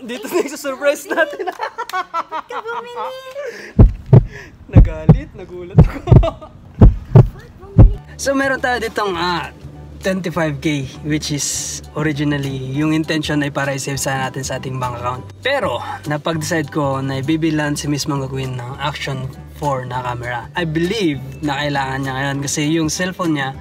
Dito na yung surprise natin. Ba't ka bumili? Nagalit, nagulat ako. Ba't bumili? So meron tayo ditong 25k, which is originally yung intention ay para i-save sana natin sa ating bank account. Pero napag-decide ko na ibibilan si Miss Mangga Queen ng Action 4 na camera. I believe na kailangan niya ngayon kasi yung cellphone niya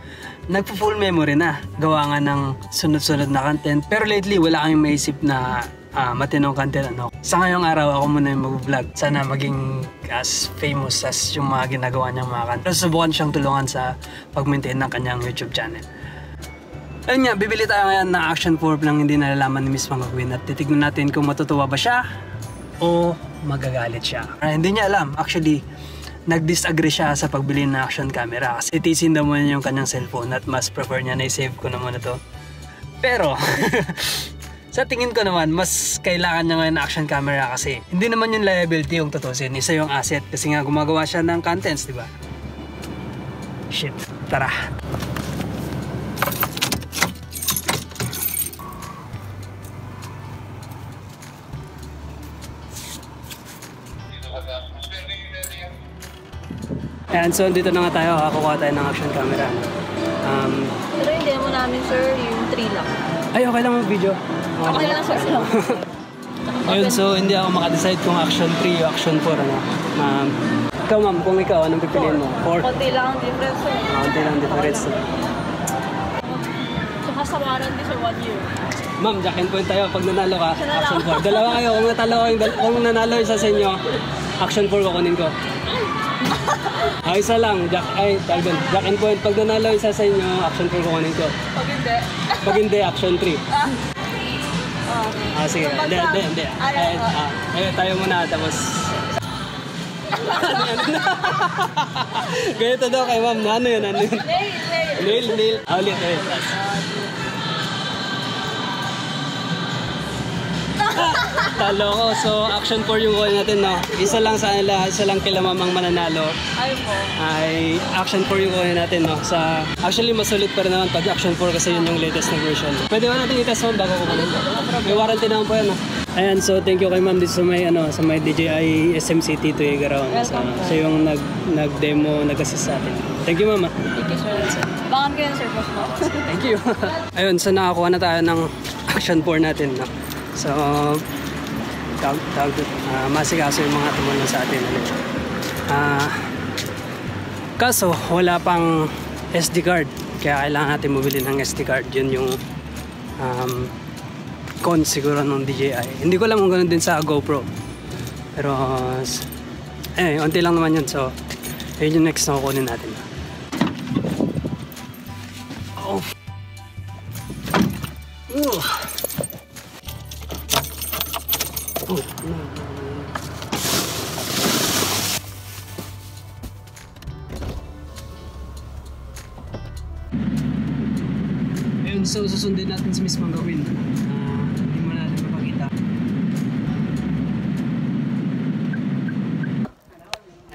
nagpo-full memory na. Gawa nga ng sunod-sunod na content. Pero lately wala kang maisip na matinong content Sa ngayong araw ako muna yung mag-vlog. Sana maging as famous as yung mga ginagawa niyang mga content. Pero subukan siyang tulungan sa pag-maintain ng kanyang YouTube channel. Ayun nga, bibili tayo ngayon na Action 4 lang hindi nalalaman ni Miss Mangga Queen at titignan natin kung matutuwa ba siya o magagalit siya. Hindi niya alam. Actually, nag-disagree siya sa pagbili ng action camera kasi itisin daw muna yung kanyang cellphone at mas prefer niya na i-save ko na muna to. Pero, sa tingin ko naman, mas kailangan niya ngayon ng action camera kasi hindi naman yung liability yung tutusin. Isa yung asset kasi nga gumagawa siya ng contents, di ba? Shit, tara. Ayan, so dito na nga tayo, kakuha tayo ng action camera. Pero yung demo namin, sir, yung 3 lang. Ay, okay lang yung video. Okay lang, sir. Ayun, so hindi ako makadecide kung action 3 o action 4. Ikaw ma'am, kung ikaw, anong pipiliin mo? 4? Konti lang ang difference, sir. Konti lang ang difference. Tsaka sa warranty, sir, 1 year. Ma'am, jack and point tayo. Pag nanalo ka, action 4. Dalawa kayo, kung nanalo isa sa inyo, action 4 kukunin ko. Isa lang, jack and point. Pag nanalo isa sa inyo, action 4 kukunin ko. Pag hindi. Pag hindi, action 3. Sige. Hindi. Tayo muna, tapos... Ganito daw kay ma'am, ano yun? Nail. Ulit. Talo ko. So, action 4 yung call natin, no? Isa lang sa kanila, isa lang kila mamang mananalo. Ay, action 4 yung call natin, no? Actually, masulit pa rin naman pag action 4 kasi yun yung latest na version. Pwede ba natin i-test mo bago ko kunin? May warranty naman po yan, no? Ayan, so thank you kay ma'am dito sa may DJI SMCT to Igaraon. So yung nag-demo, nag-assist sa atin. Thank you ma'am. Thank you, sir. Bangan ko yan, sir. Thank you. Ayun, so nakakuha na tayo ng action 4 natin, no? So, masikaso yung mga tumulong sa atin. Kaso, wala pang SD card. Kaya kailangan natin mabili ng SD card. Yun yung con siguro ng DJI. Hindi ko alam kung ganoon din sa GoPro. Pero, unti lang naman yun. So, yun yung next na kukunin natin. Oh. Ayun, so susundin natin si Miss Mangga Queen. Hindi mo natin mapakita.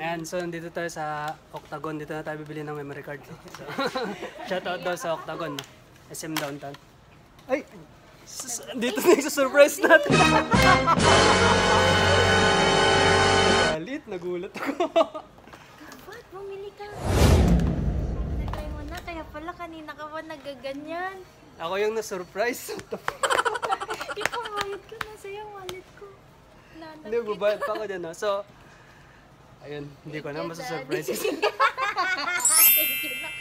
Ayan, so nandito tayo sa Octagon. Dito na tayo bibili ng memory card. So, shoutout daw sa Octagon, no? SM Downtown. Ay! Dito na yung surprise natin. Galit, nagulat ako. Ba't bumili ka? Nagay mo na, kaya pala kanina ka ba nagaganyan? Ako yung na-surprise. Ikaw, bayad ko na sa'yo, wallet ko. Hindi, babayad pa ako dyan, no? So, ayun, hindi ko na masusurprise. Thank you na.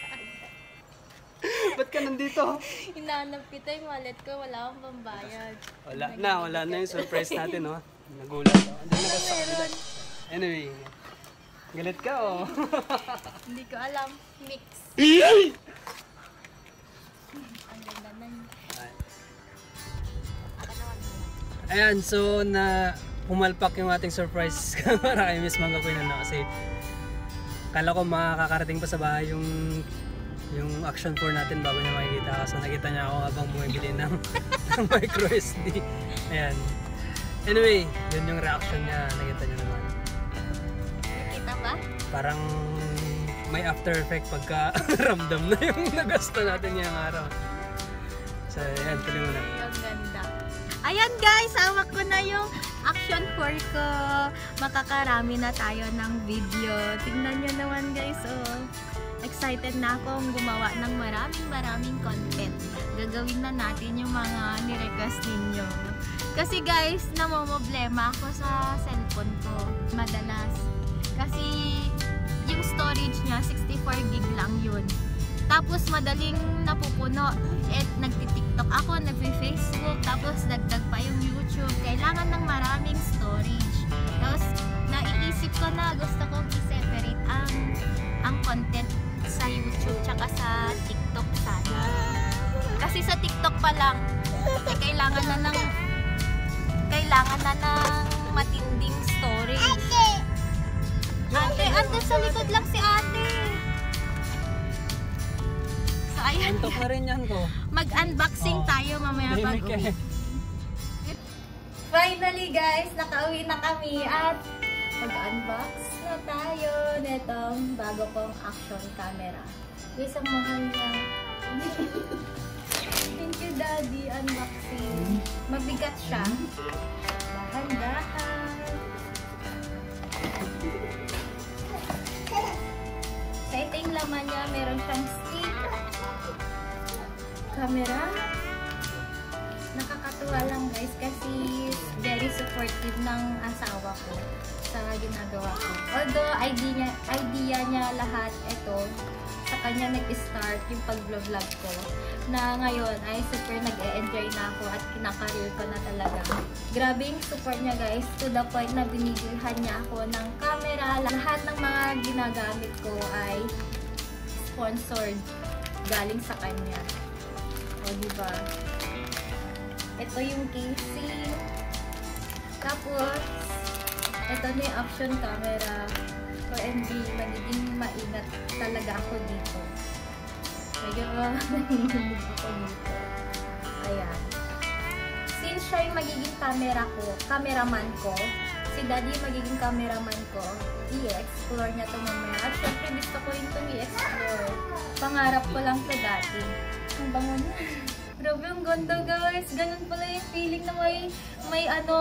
Ba't ka nandito? Hinahanap kita yung wallet ko, wala akong pambayad. Wala na yung surprise natin, no? Nagulat ako. Meron. Anyway, galit ka, oh. Hindi ko alam. Mix. Ang ganda na yun. Ayan, so pumalpak yung ating surprise para kay Miss Mangga Queen, kasi kala ko makakarating pa sa bahay yung action 4 natin bago niya makikita. Kasi nakita niya ako habang bumibili ng micro SD. Ayan. Anyway, yun yung reaction niya. Nakita niyo naman. Nakita ba? Parang may after effect pagka ramdam na yung nagasto natin ngayong araw. So, ayan, tuloy mo na. Ang ganda. Ayan guys, hawak ko na yung action 4 ko. Makakarami na tayo ng video. Tingnan nyo naman guys, oh. Excited na akong gumawa ng maraming content. Gagawin na natin yung mga nirequest ninyo. Kasi guys, namomblema ako sa cellphone ko madalas. Kasi yung storage niya, 64 gig lang yun. Tapos madaling napupuno. At nagti-TikTok ako, nagpi-Facebook, tapos dagdag pa yung YouTube. Kailangan ng maraming storage. Tapos naiisip ko na gusto kong i-separate ang content sa YouTube tsaka sa TikTok sana. Kasi sa TikTok pa lang, kailangan na ng matinding storage. Ate, sa likod lang si ate. So, ayan. Antok na rin yan ko. Mag-unboxing tayo mamaya pag uwi. Finally guys, nakauwi na kami at mag-unbox na tayo netong bago kong action camera. Guys, ang mahal niya. Thank you daddy, unboxing. Mabigat siya. Dahan-dahan. Sa ito yung laman niya, meron siyang stick, camera. Nakakatuwa lang guys kasi very supportive ng asawa ko sa ginagawa ko. Although idea niya lahat ito, sa kanya nag-start yung pag-vlog ko na ngayon ay super nag-e-enjoy na ako at kinakareer ko na talaga. Grabe yung support niya guys, to the point na binigilhan niya ako ng camera. Lahat ng mga ginagamit ko ay sponsored galing sa kanya. O diba? Ito yung casing. Tapos ito na yung action camera. For MV, magiging maingat talaga ako dito. Medyo nahihimig ako dito. Ayan. Since siya yung magiging cameraman ko, si daddy yung magiging cameraman ko, i-explore niya ito mamaya. At syempre gusto ko rin itong i-explore. Pangarap ko lang ito dati. Ang bango niya. Grabe ang ganda guys. Ganun pala yung feeling na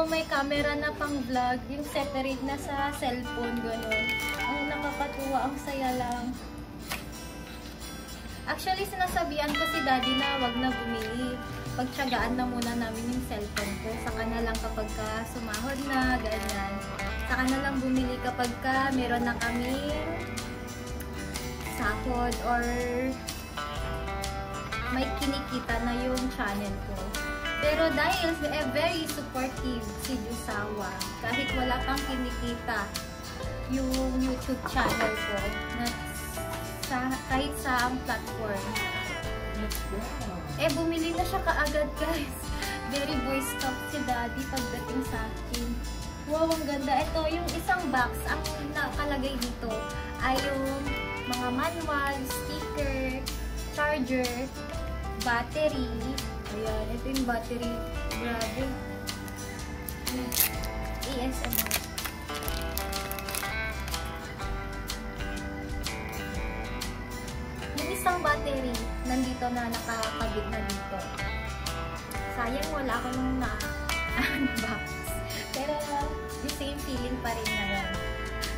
may camera na pang vlog. Yung separate na sa cellphone. Ganun. Ang nakakatuwa. Ang saya lang. Actually, sinasabihan ko si daddy na wag na bumili. Pagtsagaan na muna namin yung cellphone ko. Saka na lang kapag sumahod na, ganyan. Saka na lang bumili kapag meron na kaming sahod or may kinikita na yung channel ko. Pero dahil very supportive si Jusawa, kahit wala pang kinikita yung YouTube channel ko, kahit sa ang platform, bumili na siya kaagad guys. Very boy scout si daddy pagdating sa akin. Wow, ang ganda. Ito, yung isang box, ang nakalagay dito ay yung mga manual, sticker, charger, battery. Ayan, ito yung battery. Grabe. ASMR. Yung isang battery, nandito na nakakabit na dito. Sayang wala akong na-unbox. Pero, the same feeling pa rin ngayon.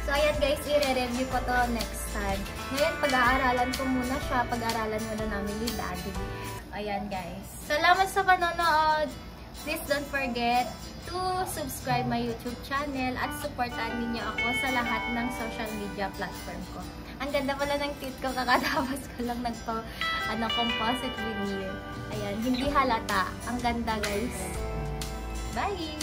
So, ayan guys, i-re-review ko to next time. Ngayon, pag-aaralan ko muna siya. Pag-aaralan muna namin ni daddy. Ayan guys. Salamat sa panonood. Please don't forget to subscribe my YouTube channel at supportan ninyo ako sa lahat ng social media platform ko. Ang ganda pala ng tit ko. Kakatapos ko lang composite veneer. Ayan, hindi halata. Ang ganda guys. Bye!